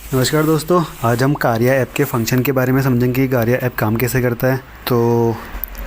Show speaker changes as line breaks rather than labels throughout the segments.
नमस्कार दोस्तों, आज हम कार्या ऐप के फंक्शन के बारे में समझेंगे कि कार्या ऐप काम कैसे करता है। तो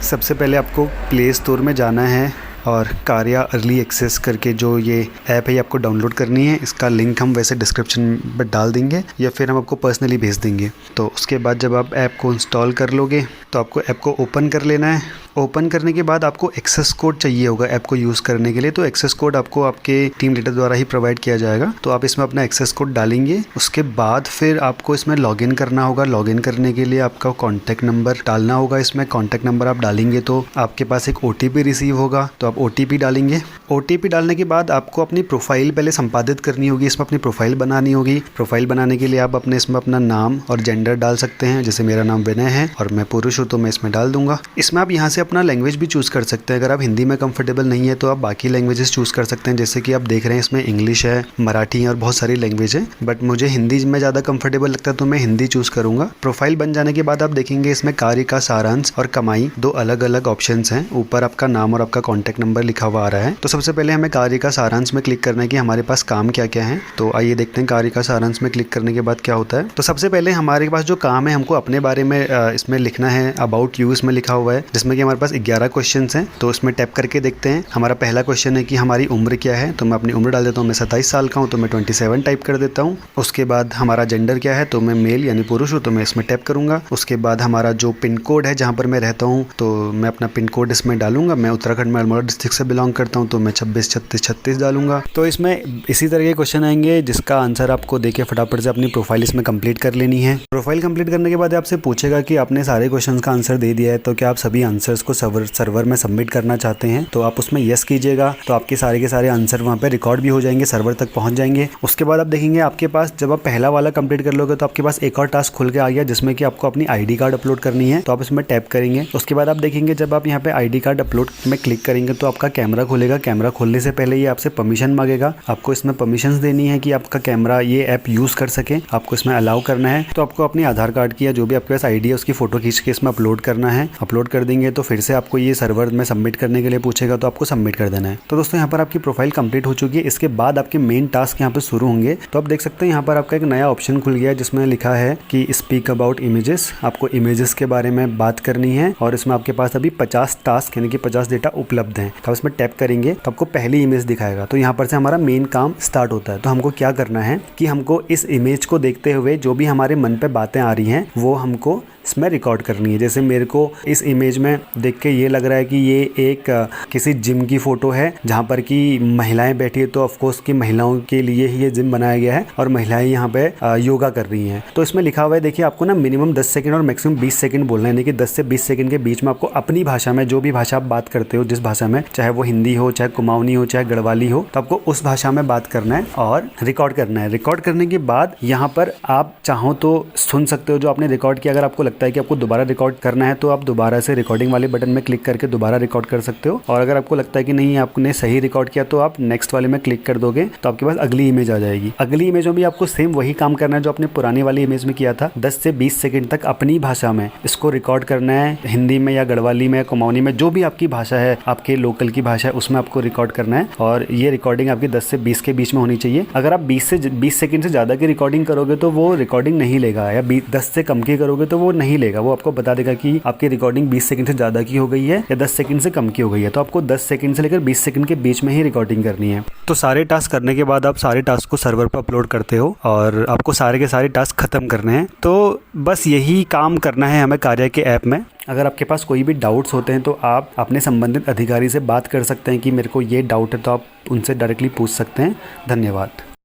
सबसे पहले आपको प्ले स्टोर में जाना है और कार्या अर्ली एक्सेस करके जो ये ऐप है ये आपको डाउनलोड करनी है। इसका लिंक हम वैसे डिस्क्रिप्शन में डाल देंगे या फिर हम आपको पर्सनली भेज देंगे। तो उसके बाद जब आप ऐप को इंस्टॉल कर लोगे तो आपको ऐप को ओपन कर लेना है। ओपन करने के बाद आपको एक्सेस कोड चाहिए होगा ऐप को यूज़ करने के लिए। तो एक्सेस कोड आपको आपके टीम लीडर द्वारा ही प्रोवाइड किया जाएगा। तो आप इसमें अपना एक्सेस कोड डालेंगे। उसके बाद फिर आपको इसमें लॉगिन करना होगा। लॉगिन करने के लिए आपका कॉन्टैक्ट नंबर डालना होगा। इसमें कॉन्टैक्ट नंबर आप डालेंगे तो आपके पास एक OTP रिसीव होगा, तो आप OTP डालेंगे। OTP डालने के बाद आपको अपनी प्रोफाइल पहले संपादित करनी होगी। इसमें अपनी प्रोफाइल बनानी होगी। प्रोफाइल बनाने के लिए आप इसमें अपना नाम और जेंडर डाल सकते हैं। जैसे मेरा नाम विनय है और मैं पुरुष हूँ तो मैं इसमें डाल दूंगा। इसमें आप यहाँ से अपना लैंग्वेज भी चूज़ कर सकते हैं। अगर आप हिंदी में कंफर्टेबल नहीं है तो आप बाकी लैंग्वेजेस चूज़ कर सकते हैं। जैसे कि आप देख रहे हैं इसमें इंग्लिश है, मराठी है और बहुत सारी लैंग्वेज है, बट मुझे हिंदी में ज़्यादा कंफर्टेबल लगता है तो मैं हिंदी चूज़ करूँगा। प्रोफाइल बन जाने के बाद आप देखेंगे इसमें कार्य का सारांश और कमाई दो अलग अलग ऑप्शंस हैं। ऊपर आपका नाम और आपका कॉन्टैक्ट नंबर लिखा हुआ आ रहा है। तो सबसे पहले हमें कार्य का सारांश में क्लिक करना है कि हमारे पास काम क्या क्या है। तो आइए देखते हैं कार्य का सारांश में क्लिक करने के बाद क्या होता है। तो सबसे पहले हमारे पास जो काम है हमको अपने बारे में इसमें लिखना है। अबाउट यू इसमें लिखा हुआ है जिसमें कि हमारे पास 11 क्वेश्चन हैं। तो इसमें टैप करके देखते हैं। हमारा पहला क्वेश्चन है कि हमारी उम्र क्या है। तो मैं अपनी उम्र डाल देता हूँ। मैं 27 साल का हूँ तो मैं 27 टाइप कर देता हूँ। उसके बाद हमारा जेंडर क्या है, तो मैं मेल यानी पुरुष हूँ तो मैं इसमें टैप करूँगा। उसके बाद हमारा जो पिन कोड है जहाँ पर मैं रहता हूँ तो मैं अपना पिन कोड इसमें डालूंगा। मैं उत्तराखंड में अल्मोड़ा डिस्ट्रिक्ट से बिलोंग करता हूँ तो मैं 26 36 36 डालूंगा। तो इसमें इसी तरह के क्वेश्चन आएंगे जिसका आंसर आपको देके फटाफट से अपनी प्रोफाइल इसमें कंप्लीट कर लेनी है। प्रोफाइल कंप्लीट करने के बाद आपसे पूछेगा कि आपने सारे क्वेश्चन का आंसर दे दिया है तो क्या आप सभी आंसर्स को सर्वर में सबमिट करना चाहते हैं। तो आप उसमें यस कीजिएगा। तो आपके सारे के सारे आंसर वहाँ पे रिकॉर्ड भी हो जाएंगे, सर्वर तक पहुँच जाएंगे। उसके बाद आप देखेंगे आपके पास जब आप पहला वाला कंप्लीट कर लोगे तो आपके पास एक और टास्क खुल के आ गया जिसमें कि आपको अपनी ID कार्ड अपलोड करनी है। तो आप इसमें टैप करेंगे। उसके बाद आप देखेंगे जब आप यहाँ पे ID कार्ड अपलोड में क्लिक करेंगे तो आपका कैमरा खुलेगा। कैमरा खोलने से पहले ये आपसे परमिशन मांगेगा। आपको इसमें परमिशंस देनी है कि आपका कैमरा ये ऐप यूज़ कर सके। आपको इसमें अलाउ करना है। तो आपको अपनी आधार कार्ड की या जो भी आपके पास ID है उसकी फ़ोटो खींच के इसमें अपलोड करना है। अपलोड कर देंगे तो फिर से आपको ये सर्वर में सबमिट करने के लिए पूछेगा तो आपको सबमिट कर देना है। तो दोस्तों यहाँ पर आपकी प्रोफाइल कंप्लीट हो चुकी है। इसके बाद आपके मेन टास्क यहाँ पर शुरू होंगे। तो आप देख सकते हैं यहाँ पर आपका एक नया ऑप्शन खुल गया है जिसमें लिखा है कि स्पीक अबाउट इमेजेस। आपको इमेजेस के बारे में बात करनी है और इसमें आपके पास अभी 50 टास्क यानी कि 50 डेटा उपलब्ध हैं। तो आप इसमें टैप करेंगे तो आपको पहली इमेज दिखाएगा। तो यहाँ पर से हमारा मेन काम स्टार्ट होता है। तो हमको क्या करना है कि हमको इस इमेज को देखते हुए जो भी हमारे मन पे बातें आ रही हैं वो हमको इसमें रिकॉर्ड करनी है। जैसे मेरे को इस इमेज में देख के ये लग रहा है कि ये एक किसी जिम की फ़ोटो है जहाँ पर कि महिलाएं बैठी है। तो ऑफकोर्स कि महिलाओं के लिए ही ये जिम बनाया गया है और महिलाएं यहाँ पे योगा कर रही हैं। तो इसमें लिखा हुआ है, देखिए आपको ना मिनिमम 10 सेकंड और मैक्सिमम 20 सेकंड बोलना है। यानी कि 10 से 20 सेकंड के बीच में आपको अपनी भाषा में जो भी भाषा आप बात करते हो, जिस भाषा में, चाहे वो हिंदी हो, चाहे कुमाऊनी हो, चाहे गढ़वाली हो, तो आपको उस भाषा में बात करना है और रिकॉर्ड करना है। रिकॉर्ड करने के बाद यहाँ पर आप चाहो तो सुन सकते हो जो आपने रिकॉर्ड किया। अगर आपको लगता है कि आपको दोबारा रिकॉर्ड करना है तो आप दोबारा से रिकॉर्डिंग वाले बटन में क्लिक करके दोबारा रिकॉर्ड कर सकते हो। और अगर आपको लगता है कि नहीं आपने सही रिकॉर्ड किया तो आप नेक्स्ट वाले में क्लिक कर दोगे तो आपके पास अगली इमेज आ जाएगी। अगली इमेज में भी आपको सेम वही काम करना है जो आपने पुरानी वाली इमेज में किया था। 10 से 20 सेकंड तक अपनी भाषा में इसको रिकॉर्ड करना है। हिंदी में या गढ़वाली में, कुमाऊनी में, जो भी आपकी भाषा है, आपके लोकल की भाषा है, उसमें आपको रिकॉर्ड करना है। और ये रिकॉर्डिंग आपकी 10 से 20 के बीच में होनी चाहिए। अगर आप 20 सेकंड से ज़्यादा की रिकॉर्डिंग करोगे तो वो रिकॉर्डिंग नहीं लेगा, या 10 से कम की करोगे तो वो नहीं लेगा। वो आपको बता देगा कि आपकी रिकॉर्डिंग 20 सेकंड से ज़्यादा की हो गई है या 10 सेकंड से कम की हो गई है। तो आपको 10 सेकंड से लेकर 20 सेकंड के बीच में ही रिकॉर्डिंग करनी है। तो सारे टास्क करने के बाद आप सारे टास्क को सर्वर पर अपलोड करते हो और आपको सारे के सारे टास्क खत्म करने हैं। तो बस यही काम करना है हमें कार्या के ऐप में। अगर आपके पास कोई भी डाउट्स होते हैं तो आप अपने संबंधित अधिकारी से बात कर सकते हैं कि मेरे को ये डाउट है, तो आप उनसे डायरेक्टली पूछ सकते हैं। धन्यवाद।